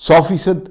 100%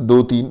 2-3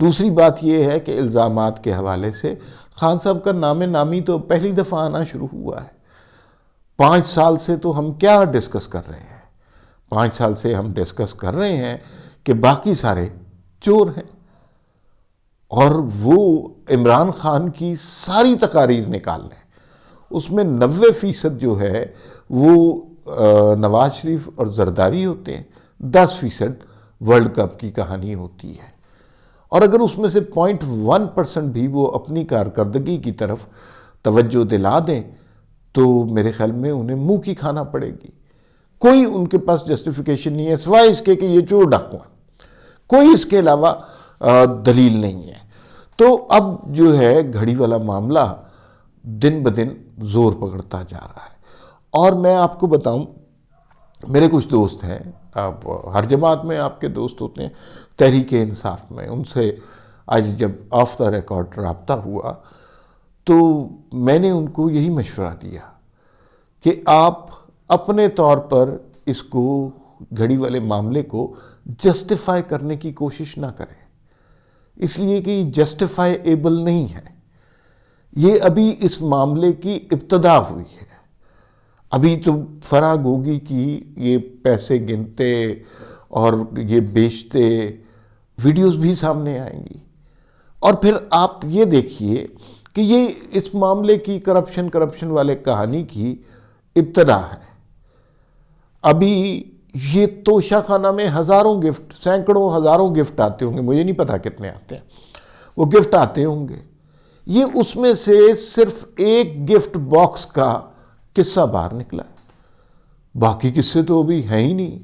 دوسری بات یہ ہے کہ الزامات کے حوالے سے خان صاحب کا نام نامی تو پہلی دفعہ آنا شروع ہوا ہے۔ 5 سال سے تو ہم کیا ڈسکس کر رہے ہیں؟ 5 سال سے ہم ڈسکس کر رہے ہیں کہ باقی سارے چور ہیں، اور وہ عمران خان کی ساری تقاریر نکال لیں، اس میں 90% جو ہے وہ نواز شریف اور زرداری ہوتے ہیں، 10% ورلڈ کپ کی کہانی ہوتی ہے۔ اور اگر اس میں سے 0.1% بھی وہ اپنی کارکردگی کی طرف توجہ دلا دیں تو میرے خیال میں انہیں منہ کی کھانا پڑے گی۔ کوئی ان کے پاس جسٹیفیکیشن نہیں ہے سوائے اس کے کہ یہ چور ڈاکو ہیں، کوئی اس کے علاوہ دلیل نہیں ہے۔ تو اب جو ہے گھڑی والا معاملہ دن بدن زور پکڑتا جا رہا ہے۔ اور میں آپ کو بتاؤں، میرے کچھ دوست ہیں، آپ ہر جماعت میں آپ کے دوست ہوتے ہیں، تحریک انصاف میں، ان سے آج جب آف دا ریکارڈ رابطہ ہوا تو میں نے ان کو یہی مشورہ دیا کہ آپ اپنے طور پر اس کو، گھڑی والے معاملے کو جسٹیفائی کرنے کی کوشش نہ کریں، اس لیے کہ یہ جسٹیفائیبل نہیں ہے۔ یہ ابھی اس معاملے کی ابتدا ہوئی ہے، ابھی تو فرح گوگی کی یہ پیسے گنتے اور یہ بیچتے ویڈیوز بھی سامنے آئیں گی، اور پھر آپ یہ دیکھیے کہ یہ اس معاملے کی کرپشن والے کہانی کی ابتدا ہے۔ ابھی یہ توشہ خانہ میں ہزاروں گفٹ، سینکڑوں ہزاروں گفٹ آتے ہوں گے، مجھے نہیں پتا کتنے آتے ہیں، وہ گفٹ آتے ہوں گے۔ یہ اس میں سے صرف ایک گفٹ باکس کا قصہ باہر نکلا ہے، باقی قصے تو ابھی ہیں ہی نہیں۔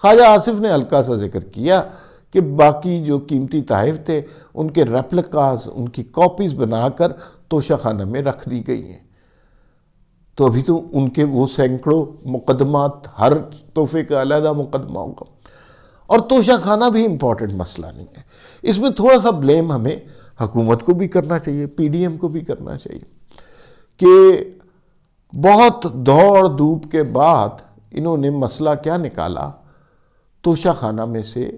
خواجہ آصف نے ہلکا سا ذکر کیا کہ باقی جو قیمتی تحائف تھے ان کے ریپلیکاز، ان کی کاپیز بنا کر توشہ خانہ میں رکھ دی گئی ہیں۔ تو ابھی تو ان کے وہ سینکڑوں مقدمات، ہر تحفے کا علیحدہ مقدمہ ہوگا، اور توشہ خانہ بھی امپورٹنٹ مسئلہ نہیں ہے۔ اس میں تھوڑا سا بلیم ہمیں حکومت کو بھی کرنا چاہیے، پی ڈی ایم کو بھی کرنا چاہیے کہ بہت دوڑ دھوپ کے بعد انہوں نے مسئلہ کیا نکالا، توشہ خانہ میں سے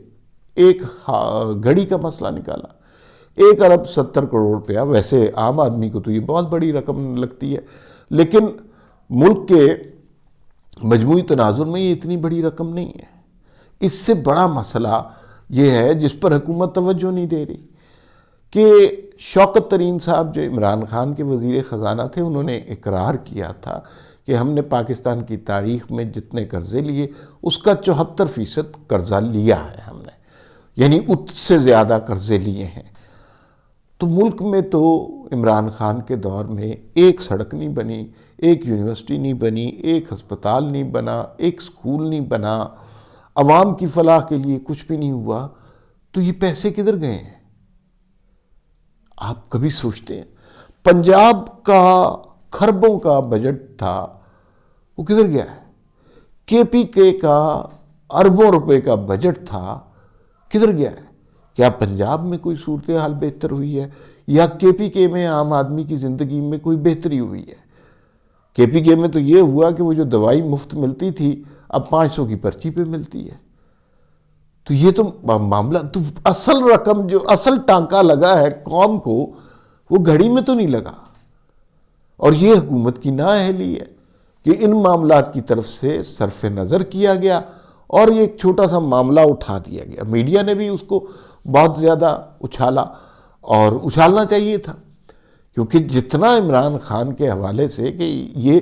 ایک گھڑی کا مسئلہ نکالا۔ 1 ارب 70 کروڑ روپیہ، ویسے عام آدمی کو تو یہ بہت بڑی رقم لگتی ہے، لیکن ملک کے مجموعی تناظر میں یہ اتنی بڑی رقم نہیں ہے۔ اس سے بڑا مسئلہ یہ ہے جس پر حکومت توجہ نہیں دے رہی کہ شوکت ترین صاحب جو عمران خان کے وزیر خزانہ تھے، انہوں نے اقرار کیا تھا کہ ہم نے پاکستان کی تاریخ میں جتنے قرضے لیے اس کا 74% قرضہ لیا ہے ہم نے، یعنی اس سے زیادہ قرضے لیے ہیں۔ تو ملک میں تو عمران خان کے دور میں ایک سڑک نہیں بنی، ایک یونیورسٹی نہیں بنی، ایک ہسپتال نہیں بنا، ایک سکول نہیں بنا، عوام کی فلاح کے لیے کچھ بھی نہیں ہوا۔ تو یہ پیسے کدھر گئے ہیں؟ آپ کبھی سوچتے ہیں پنجاب کا کھربوں کا بجٹ تھا، وہ کدھر گیا ہے؟ کے پی کے کا اربوں روپے کا بجٹ تھا، کدھر گیا ہے؟ کیا پنجاب میں کوئی صورتحال بہتر ہوئی ہے، یا کے پی کے میں عام آدمی کی زندگی میں کوئی بہتری ہوئی ہے؟ کے پی کے میں تو یہ ہوا کہ وہ جو دوائی مفت ملتی تھی اب 500 کی پرچی پہ ملتی ہے۔ تو یہ تو معاملہ، تو اصل رقم جو اصل ٹانکا لگا ہے قوم کو، وہ گھڑی میں تو نہیں لگا۔ اور یہ حکومت کی نااہلی ہے کہ ان معاملات کی طرف سے صرف نظر کیا گیا اور یہ ایک چھوٹا سا معاملہ اٹھا دیا گیا۔ میڈیا نے بھی اس کو بہت زیادہ اچھالا، اور اچھالنا چاہیے تھا، کیونکہ جتنا عمران خان کے حوالے سے کہ یہ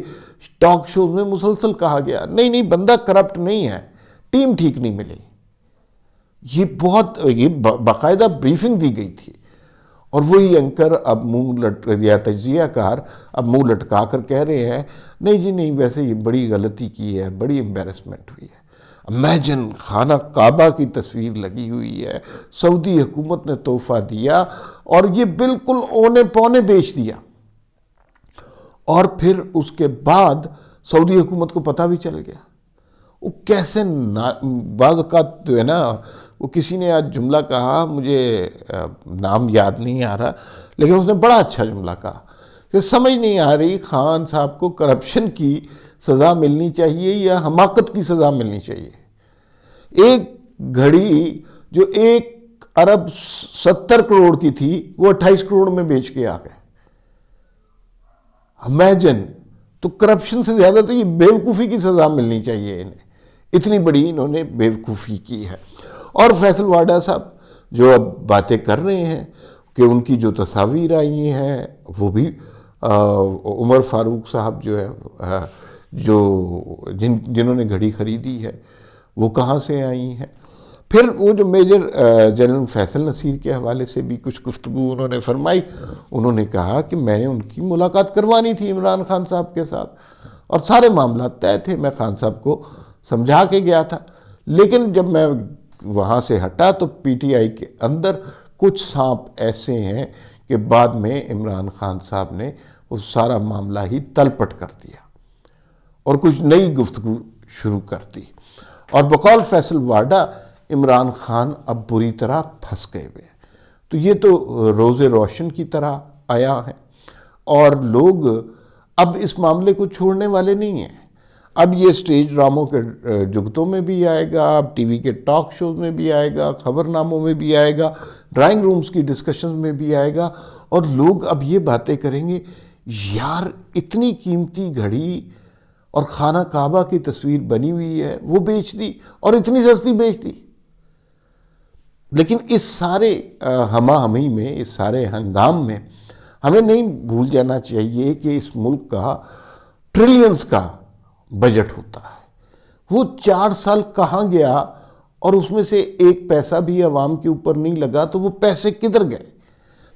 ٹاک شوز میں مسلسل کہا گیا نہیں بندہ کرپٹ نہیں ہے، ٹیم ٹھیک نہیں ملی، یہ باقاعدہ بریفنگ دی گئی تھی، اور وہی اینکر اب یا تجزیہ کار اب منہ لٹکا کر کہہ رہے ہیں نہیں جی نہیں، ویسے یہ بڑی غلطی کی ہے، بڑی امبیرسمنٹ ہوئی ہے۔ امیجن، خانہ کعبہ کی تصویر لگی ہوئی ہے، سعودی حکومت نے تحفہ دیا اور یہ بالکل اونے پونے بیچ دیا، اور پھر اس کے بعد سعودی حکومت کو پتہ بھی چل گیا۔ وہ کیسے بعض اوقات جو ہے نا، وہ کسی نے آج جملہ کہا، مجھے نام یاد نہیں آ رہا، لیکن اس نے بڑا اچھا جملہ کہا کہ سمجھ نہیں آ رہی خان صاحب کو کرپشن کی سزا ملنی چاہیے یا حماقت کی سزا ملنی چاہیے۔ ایک گھڑی جو 1 ارب 70 کروڑ کی تھی وہ 28 کروڑ میں بیچ کے آ گئے. امیجن. تو کرپشن سے زیادہ تو یہ بیوقوفی کی سزا ملنی چاہیے انہیں، اتنی بڑی انہوں نے بیوقوفی کی ہے. اور فیصل واڈا صاحب جو اب باتیں کر رہے ہیں کہ ان کی جو تصاویر آئی ہیں وہ بھی عمر فاروق صاحب جو ہے جو جنہوں نے گھڑی خریدی ہے وہ کہاں سے آئی ہیں. پھر وہ جو میجر جنرل فیصل نصیر کے حوالے سے بھی کچھ گفتگو انہوں نے فرمائی. انہوں نے کہا کہ میں نے ان کی ملاقات کروانی تھی عمران خان صاحب کے ساتھ اور سارے معاملات طے تھے، میں خان صاحب کو سمجھا کے گیا تھا، لیکن جب میں وہاں سے ہٹا تو پی ٹی آئی کے اندر کچھ سانپ ایسے ہیں کہ بعد میں عمران خان صاحب نے وہ سارا معاملہ ہی تلپٹ کر دیا اور کچھ نئی گفتگو شروع کر دی. اور بقول فیصل واڈا عمران خان اب بری طرح پھنس گئے ہوئے. تو یہ تو روز روشن کی طرح آیا ہے اور لوگ اب اس معاملے کو چھوڑنے والے نہیں ہیں. اب یہ اسٹیج ڈراموں کے جگتوں میں بھی آئے گا، اب ٹی وی کے ٹاک شوز میں بھی آئے گا، خبر ناموں میں بھی آئے گا، ڈرائنگ رومز کی ڈسکشنز میں بھی آئے گا. اور لوگ اب یہ باتیں کریں گے، یار اتنی قیمتی گھڑی اور خانہ کعبہ کی تصویر بنی ہوئی ہے وہ بیچ دی اور اتنی سستی بیچ دی. لیکن اس سارے ہمہ ہمی میں، اس سارے ہنگام میں ہمیں نہیں بھول جانا چاہیے کہ اس ملک کا ٹریلینز کا بجٹ ہوتا ہے. وہ 4 سال کہاں گیا اور اس میں سے ایک پیسہ بھی عوام کے اوپر نہیں لگا تو وہ پیسے کدھر گئے؟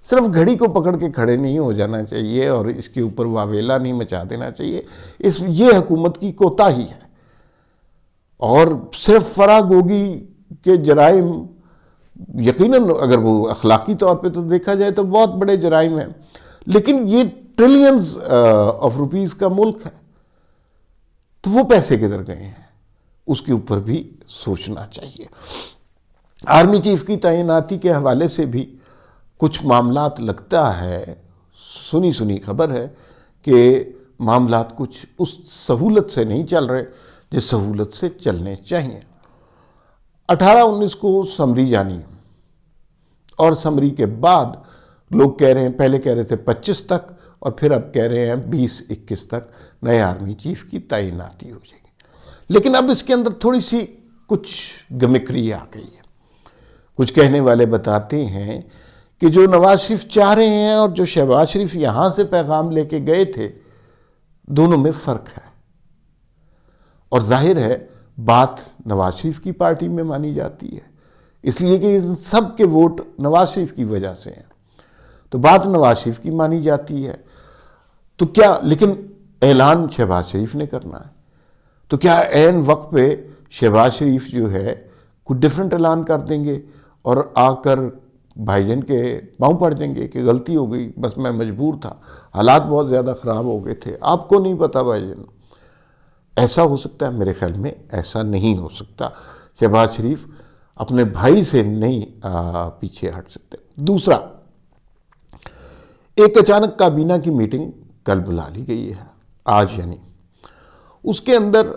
صرف گھڑی کو پکڑ کے کھڑے نہیں ہو جانا چاہیے اور اس کے اوپر واویلا نہیں مچا دینا چاہیے. یہ حکومت کی کوتاہی ہے. اور صرف فراگوگی کے جرائم یقیناً اگر وہ اخلاقی طور پہ تو دیکھا جائے تو بہت بڑے جرائم ہیں، لیکن یہ ٹریلینز آف روپیز کا ملک ہے تو وہ پیسے کدھر گئے ہیں اس کے اوپر بھی سوچنا چاہیے. آرمی چیف کی تعیناتی کے حوالے سے بھی کچھ معاملات لگتا ہے، سنی خبر ہے کہ معاملات کچھ اس سہولت سے نہیں چل رہے جس سہولت سے چلنے چاہیے. 18-19 کو سمری جانی ہے اور سمری کے بعد لوگ کہہ رہے ہیں، پہلے کہہ رہے تھے 25 تک اور پھر اب کہہ رہے ہیں 20-21 تک نئے آرمی چیف کی تعیناتی ہو جائے گی. لیکن اب اس کے اندر تھوڑی سی کچھ گمکری آ گئی ہے. کچھ کہنے والے بتاتے ہیں کہ جو نواز شریف چاہ رہے ہیں اور جو شہباز شریف یہاں سے پیغام لے کے گئے تھے دونوں میں فرق ہے. اور ظاہر ہے بات نواز شریف کی پارٹی میں مانی جاتی ہے، اس لیے کہ سب کے ووٹ نواز شریف کی وجہ سے ہیں تو بات نواز شریف کی مانی جاتی ہے. تو کیا لیکن اعلان شہباز شریف نے کرنا ہے تو کیا عین وقت پہ شہباز شریف جو ہے کچھ ڈیفرنٹ اعلان کر دیں گے اور آ کر بھائی جان کے پاؤں پڑ دیں گے کہ غلطی ہو گئی، بس میں مجبور تھا، حالات بہت زیادہ خراب ہو گئے تھے، آپ کو نہیں پتا بھائی جان؟ ایسا ہو سکتا ہے؟ میرے خیال میں ایسا نہیں ہو سکتا. شہباز شریف اپنے بھائی سے نہیں پیچھے ہٹ سکتے. دوسرا، ایک اچانک کابینہ کی میٹنگ کل بلا لی گئی ہے، آج یعنی. اس کے اندر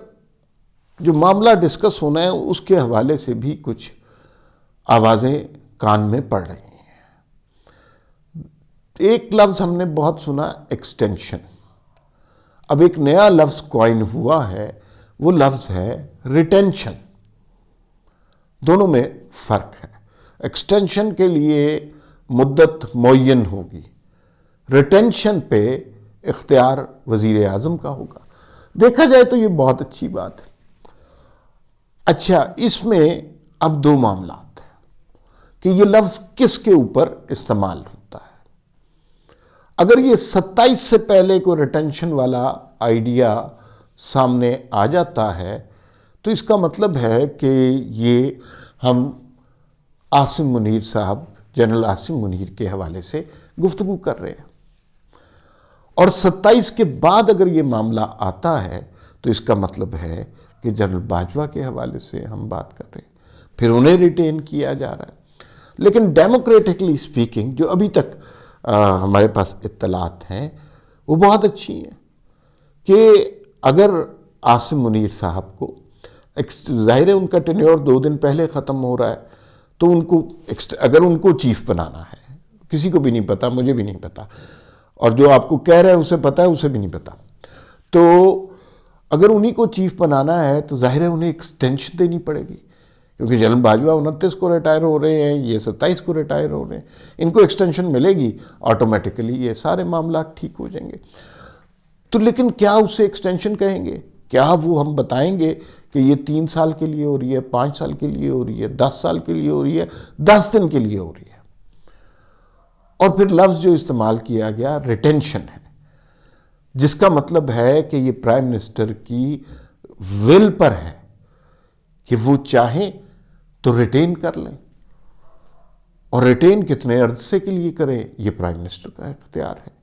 جو معاملہ ڈسکس ہونا ہے اس کے حوالے سے بھی کچھ آوازیں کان میں پڑ رہی ہیں. ایک لفظ ہم نے بہت سنا، ایکسٹینشن. اب ایک نیا لفظ کوائن ہوا ہے، وہ لفظ ہے ریٹینشن. دونوں میں فرق ہے. ایکسٹینشن کے لیے مدت معین ہوگی، ریٹینشن پہ اختیار وزیر اعظم کا ہوگا. دیکھا جائے تو یہ بہت اچھی بات ہے. اچھا، اس میں اب 2 معاملات ہیں کہ یہ لفظ کس کے اوپر استعمال ہوتا ہے. اگر یہ 27 سے پہلے کوئی ریٹینشن والا آئیڈیا سامنے آ جاتا ہے تو اس کا مطلب ہے کہ یہ ہم عاصم منیر صاحب، جنرل عاصم منیر کے حوالے سے گفتگو کر رہے ہیں. اور 27 کے بعد اگر یہ معاملہ آتا ہے تو اس کا مطلب ہے کہ جنرل باجوہ کے حوالے سے ہم بات کر رہے ہیں، پھر انہیں ریٹین کیا جا رہا ہے. لیکن ڈیموکریٹکلی سپیکنگ جو ابھی تک ہمارے پاس اطلاعات ہیں وہ بہت اچھی ہیں کہ اگر عاصم منیر صاحب کو، ظاہر ہے ان کا ٹینیور 2 دن پہلے ختم ہو رہا ہے تو ان کو اگر ان کو چیف بنانا ہے، کسی کو بھی نہیں پتا، مجھے بھی نہیں پتا، اور جو آپ کو کہہ رہا ہے اسے پتا ہے، اسے بھی نہیں پتا، تو اگر انہی کو چیف بنانا ہے تو ظاہر ہے انہیں ایکسٹینشن دینی پڑے گی، کیونکہ جنرل باجوہ 29 کو ریٹائر ہو رہے ہیں، یہ 27 کو ریٹائر ہو رہے ہیں، ان کو ایکسٹینشن ملے گی، آٹومیٹیکلی یہ سارے معاملات ٹھیک ہو جائیں گے۔ تو لیکن کیا اسے ایکسٹینشن کہیں گے؟ کیا وہ ہم بتائیں گے کہ یہ 3 سال کے لیے ہو رہی ہے، 5 سال کے لیے ہو رہی ہے، 10 سال کے لیے ہو رہی ہے، 10 دن کے لیے ہو رہی ہے؟ اور پھر لفظ جو استعمال کیا گیا ریٹینشن ہے، جس کا مطلب ہے کہ یہ پرائم منسٹر کی ول پر ہے کہ وہ چاہیں تو ریٹین کر لیں، اور ریٹین کتنے عرصے کے لیے کریں یہ پرائم منسٹر کا اختیار ہے۔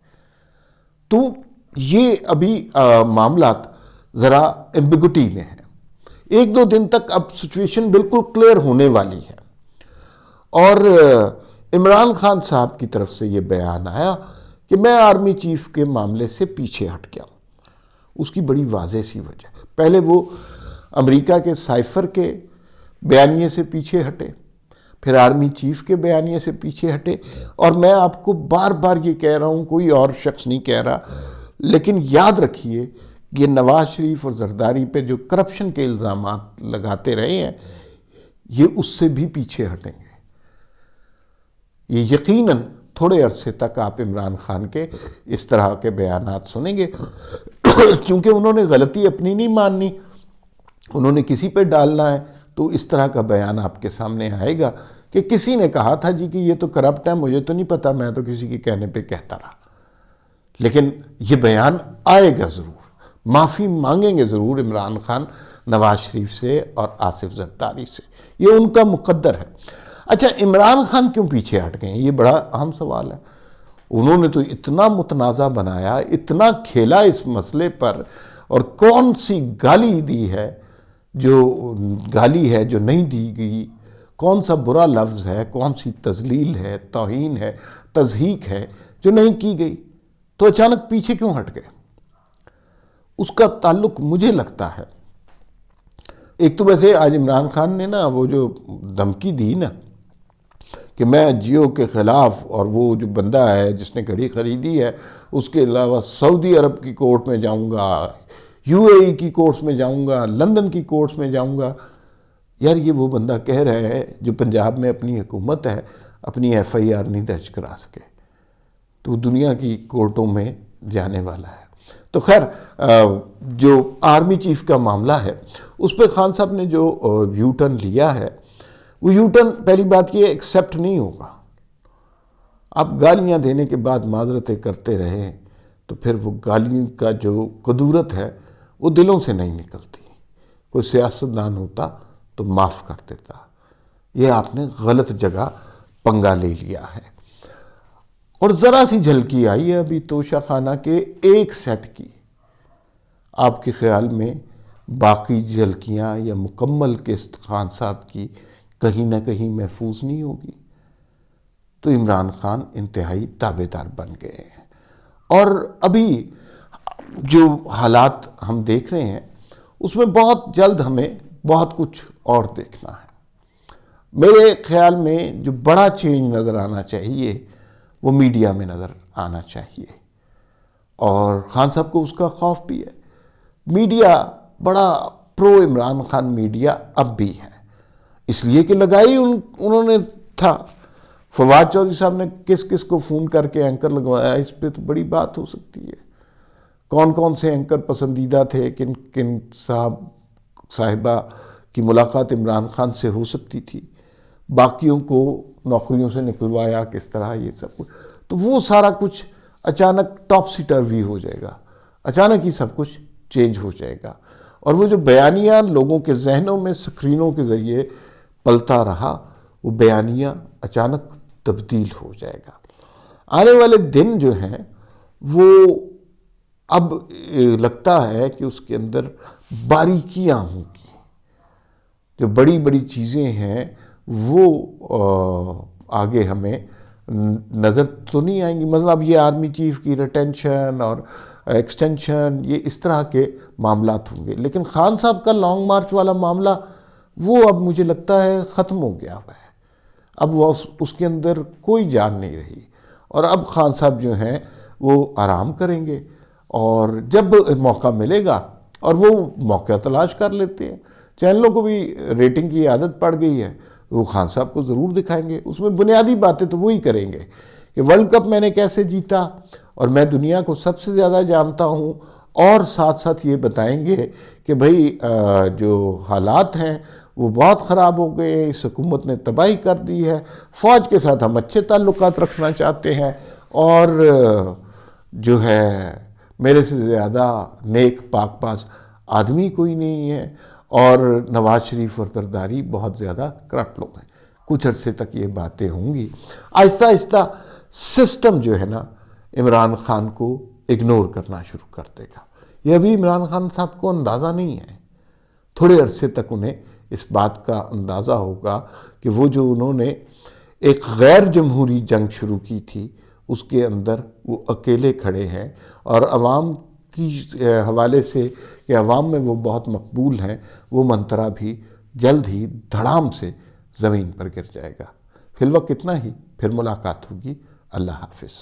تو یہ ابھی معاملات ذرا ایمبیگوٹی میں ہیں، 1-2 دن تک اب سچویشن بالکل کلیئر ہونے والی ہے۔ اور عمران خان صاحب کی طرف سے یہ بیان آیا کہ میں آرمی چیف کے معاملے سے پیچھے ہٹ گیا ہوں۔ اس کی بڑی واضح سی وجہ، پہلے وہ امریکہ کے سائفر کے بیانیے سے پیچھے ہٹے، پھر آرمی چیف کے بیانیے سے پیچھے ہٹے، اور میں آپ کو بار بار یہ کہہ رہا ہوں، کوئی اور شخص نہیں کہہ رہا، لیکن یاد رکھیے یہ نواز شریف اور زرداری پہ جو کرپشن کے الزامات لگاتے رہے ہیں، یہ اس سے بھی پیچھے ہٹیں گے۔ یہ یقیناً تھوڑے عرصے تک آپ عمران خان کے اس طرح کے بیانات سنیں گے، چونکہ انہوں نے غلطی اپنی نہیں ماننی، انہوں نے کسی پہ ڈالنا ہے، تو اس طرح کا بیان آپ کے سامنے آئے گا کہ کسی نے کہا تھا جی کہ یہ تو کرپٹ ہے، مجھے تو نہیں پتا، میں تو کسی کے کہنے پہ کہتا رہا۔ لیکن یہ بیان آئے گا ضرور، معافی مانگیں گے ضرور عمران خان نواز شریف سے اور آصف زرداری سے، یہ ان کا مقدر ہے۔ اچھا، عمران خان کیوں پیچھے ہٹ گئے ہیں؟ یہ بڑا اہم سوال ہے۔ انہوں نے تو اتنا متنازع بنایا، اتنا کھیلا اس مسئلے پر، اور کون سی گالی دی ہے جو نہیں دی گئی، کون سا برا لفظ ہے، کون سی تذلیل ہے، توہین ہے، تضحیک ہے جو نہیں کی گئی، تو اچانک پیچھے کیوں ہٹ گئے؟ اس کا تعلق مجھے لگتا ہے، ایک تو ویسے آج عمران خان نے نا وہ جو دھمکی دی نا کہ میں جیو کے خلاف، اور وہ جو بندہ ہے جس نے گھڑی خریدی ہے اس کے علاوہ سعودی عرب کی کورٹ میں جاؤں گا، UAE کی کورٹس میں جاؤں گا، لندن کی کورٹس میں جاؤں گا، یار یہ وہ بندہ کہہ رہا ہے جو پنجاب میں اپنی حکومت ہے اپنی FIR نہیں درج کرا سکے، تو وہ دنیا کی کورٹوں میں جانے والا ہے۔ تو خیر، جو آرمی چیف کا معاملہ ہے اس پہ خان صاحب نے جو یو ٹرن لیا ہے، وہ یو ٹرن پہلی بات یہ ایکسیپٹ نہیں ہوگا۔ آپ گالیاں دینے کے بعد معذرتیں کرتے رہے تو پھر وہ گالیوں کا جو قدورت ہے وہ دلوں سے نہیں نکلتی۔ کوئی سیاستدان ہوتا تو معاف کر دیتا، یہ آپ نے غلط جگہ پنگا لے لیا ہے۔ اور ذرا سی جھلکی آئی ہے ابھی توشہ خانہ کے ایک سیٹ کی، آپ کے خیال میں باقی جھلکیاں یا مکمل قسط خان صاحب کی کہیں نہ کہیں محفوظ نہیں ہوگی؟ تو عمران خان انتہائی تابع دار بن گئے ہیں، اور ابھی جو حالات ہم دیکھ رہے ہیں اس میں بہت جلد ہمیں بہت کچھ اور دیکھنا ہے۔ میرے خیال میں جو بڑا چینج نظر آنا چاہیے وہ میڈیا میں نظر آنا چاہیے، اور خان صاحب کو اس کا خوف بھی ہے۔ میڈیا بڑا پرو عمران خان میڈیا اب بھی ہے، اس لیے کہ لگائی انہوں نے تھا۔ فواد چودھری صاحب نے کس کس کو فون کر کے اینکر لگوایا، اس پہ تو بڑی بات ہو سکتی ہے۔ کون کون سے اینکر پسندیدہ تھے، کن کن صاحبہ کی ملاقات عمران خان سے ہو سکتی تھی، باقیوں کو نوکریوں سے نکلوایا کس طرح، یہ سب کچھ، تو وہ سارا کچھ اچانک ٹاپ سی ٹروی ہو جائے گا، اچانک ہی سب کچھ چینج ہو جائے گا، اور وہ جو بیانیہ لوگوں کے ذہنوں میں سکرینوں کے ذریعے پلتا رہا، وہ بیانیہ اچانک تبدیل ہو جائے گا۔ آنے والے دن جو ہیں وہ اب لگتا ہے کہ اس کے اندر باریکیاں ہوں گی، جو بڑی بڑی چیزیں ہیں وہ آگے ہمیں نظر تو نہیں آئیں گی۔ مطلب یہ آرمی چیف کی ریٹینشن اور ایکسٹینشن، یہ اس طرح کے معاملات ہوں گے، لیکن خان صاحب کا لانگ مارچ والا معاملہ وہ اب مجھے لگتا ہے ختم ہو گیا ہوا ہے۔ اب وہ اس کے اندر کوئی جان نہیں رہی، اور اب خان صاحب جو ہیں وہ آرام کریں گے، اور جب موقع ملے گا، اور وہ موقع تلاش کر لیتے ہیں، چینلوں کو بھی ریٹنگ کی عادت پڑ گئی ہے، وہ خان صاحب کو ضرور دکھائیں گے۔ اس میں بنیادی باتیں تو وہی کریں گے کہ ورلڈ کپ میں نے کیسے جیتا، اور میں دنیا کو سب سے زیادہ جانتا ہوں، اور ساتھ ساتھ یہ بتائیں گے کہ بھئی جو حالات ہیں وہ بہت خراب ہو گئے، اس حکومت نے تباہی کر دی ہے، فوج کے ساتھ ہم اچھے تعلقات رکھنا چاہتے ہیں، اور جو ہے میرے سے زیادہ نیک پاک پاس آدمی کوئی نہیں ہے، اور نواز شریف اور زرداری بہت زیادہ کرپٹ لوگ ہیں۔ کچھ عرصے تک یہ باتیں ہوں گی، آہستہ آہستہ سسٹم جو ہے نا عمران خان کو اگنور کرنا شروع کر دے گا۔ یہ ابھی عمران خان صاحب کو اندازہ نہیں ہے، تھوڑے عرصے تک انہیں اس بات کا اندازہ ہوگا کہ وہ جو انہوں نے ایک غیر جمہوری جنگ شروع کی تھی، اس کے اندر وہ اکیلے کھڑے ہیں، اور عوام کی حوالے سے کہ عوام میں وہ بہت مقبول ہیں، وہ منترا بھی جلد ہی دھڑام سے زمین پر گر جائے گا۔ فی الوقت اتنا ہی، پھر ملاقات ہوگی۔ اللہ حافظ۔